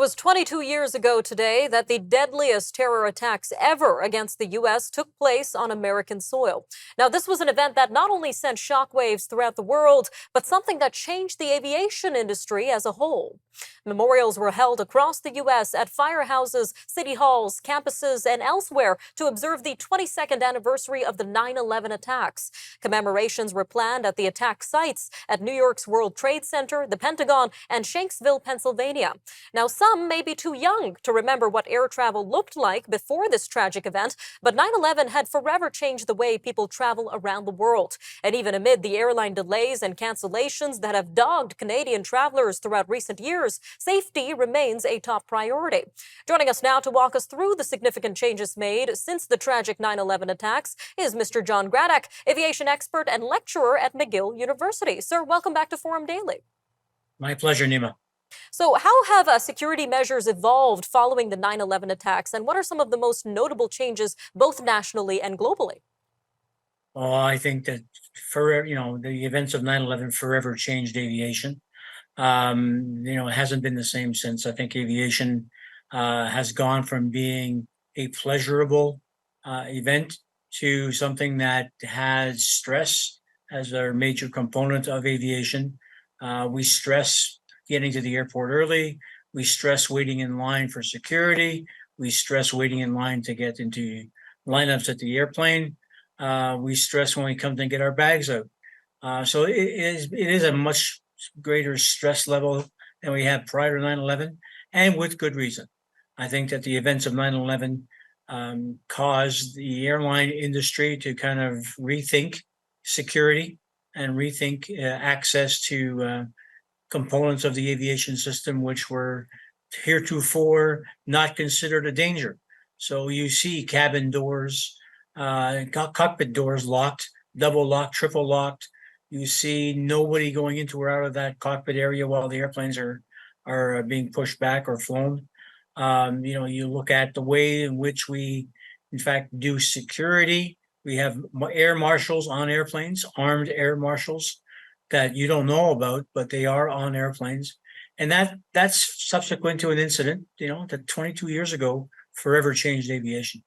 was 22 years ago today that the deadliest terror attacks ever against the U.S. took place on American soil. Now, this was an event that not only sent shockwaves throughout the world, but something that changed the aviation industry as a whole. Memorials were held across the U.S. at firehouses, city halls, campuses, and elsewhere to observe the 22nd anniversary of the 9/11 attacks. Commemorations were planned at the attack sites at New York's World Trade Center, the Pentagon, and Shanksville, Pennsylvania. Now, some may be too young to remember what air travel looked like before this tragic event, but 9/11 had forever changed the way people travel around the world. And even amid the airline delays and cancellations that have dogged Canadian travelers throughout recent years, safety remains a top priority. Joining us now to walk us through the significant changes made since the tragic 9/11 attacks is Mr. John Gradek, aviation expert and lecturer at McGill University. Sir, welcome back to Forum Daily. My pleasure, Nima. So how have security measures evolved following the 9/11 attacks, and what are some of the most notable changes both nationally and globally? Oh, I think that the events of 9/11 forever changed aviation. It hasn't been the same since. I think aviation has gone from being a pleasurable event to something that has stress as a major component of aviation. We stress getting to the airport early. We stress waiting in line for security. We stress waiting in line to get into lineups at the airplane. We stress when we come to get our bags out. So it is a much greater stress level than we had prior to 9/11, and with good reason. I think that the events of 9/11 caused the airline industry to kind of rethink security and rethink access to components of the aviation system, which were heretofore not considered a danger. So you see cabin doors, cockpit doors locked, double locked, triple locked. You see nobody going into or out of that cockpit area while the airplanes are being pushed back or flown. You look at the way in which we, in fact, do security. We have air marshals on airplanes, armed air marshals that you don't know about, but they are on airplanes. And that's subsequent to an incident, that 22 years ago forever changed aviation.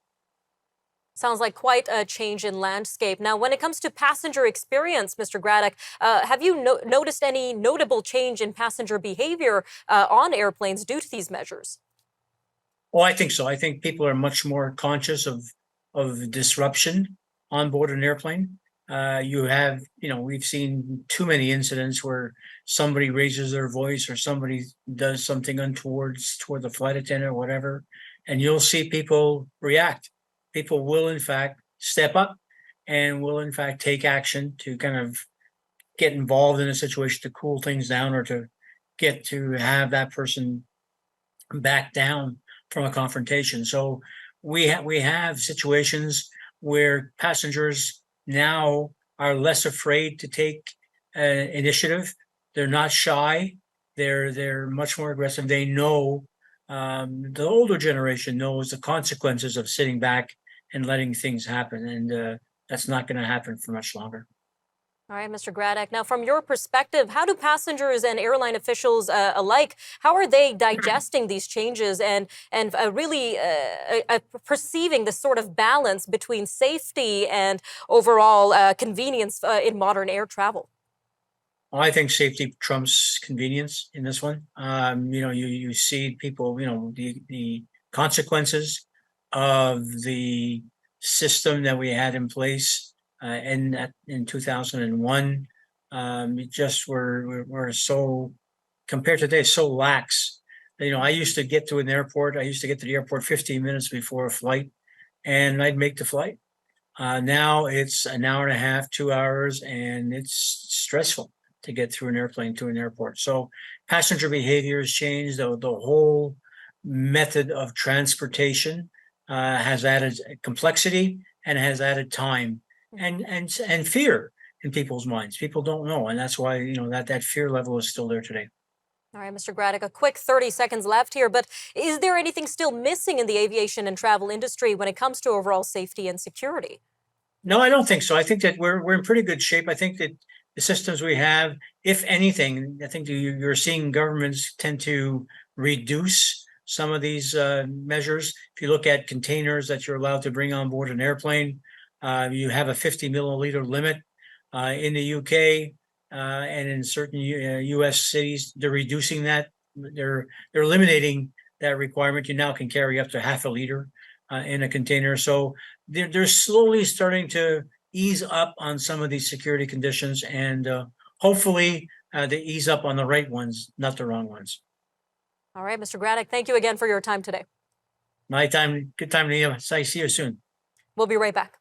Sounds like quite a change in landscape. Now, when it comes to passenger experience, Mr. Gradek, have you noticed any notable change in passenger behavior on airplanes due to these measures? Oh, I think so. I think people are much more conscious of disruption on board an airplane. We've seen too many incidents where somebody raises their voice or somebody does something untoward toward the flight attendant or whatever, and you'll see people react. People will, in fact, step up and will, in fact, take action to kind of get involved in a situation to cool things down or to get to have that person back down from a confrontation. So we have situations where passengers now are less afraid to take initiative. They're not shy. They're much more aggressive. They know, the older generation knows the consequences of sitting back and letting things happen, and that's not going to happen for much longer. All right, Mr. Gradek. Now, from your perspective, how do passengers and airline officials alike, how are they digesting these changes and really perceiving this sort of balance between safety and overall convenience in modern air travel? I think safety trumps convenience in this one. You see people, the consequences of the system that we had in place in 2001. It just were so, compared to today, so lax. I used to get to the airport 15 minutes before a flight, and I'd make the flight. Now it's an hour and a half, 2 hours, and it's stressful to get through an airplane to an airport. So passenger behavior has changed. The whole method of transportation has added complexity and has added time and fear in people's minds. People don't know, and that's why that fear level is still there today. All right, Mr. Gradek, a quick 30 seconds left here, but is there anything still missing in the aviation and travel industry when it comes to overall safety and security? No, I don't think so. I think that we're in pretty good shape. I think that the systems we have, if anything, I think you're seeing governments tend to reduce some of these measures. If you look at containers that you're allowed to bring on board an airplane, you have a 50 milliliter limit. In the UK and in certain US cities, they're reducing that. They're eliminating that requirement. You now can carry up to half a liter in a container. So they're slowly starting to ease up on some of these security conditions, and hopefully they ease up on the right ones, not the wrong ones. All right, Mr. Gradek, thank you again for your time today. My time, good time, Nima. See you soon. We'll be right back.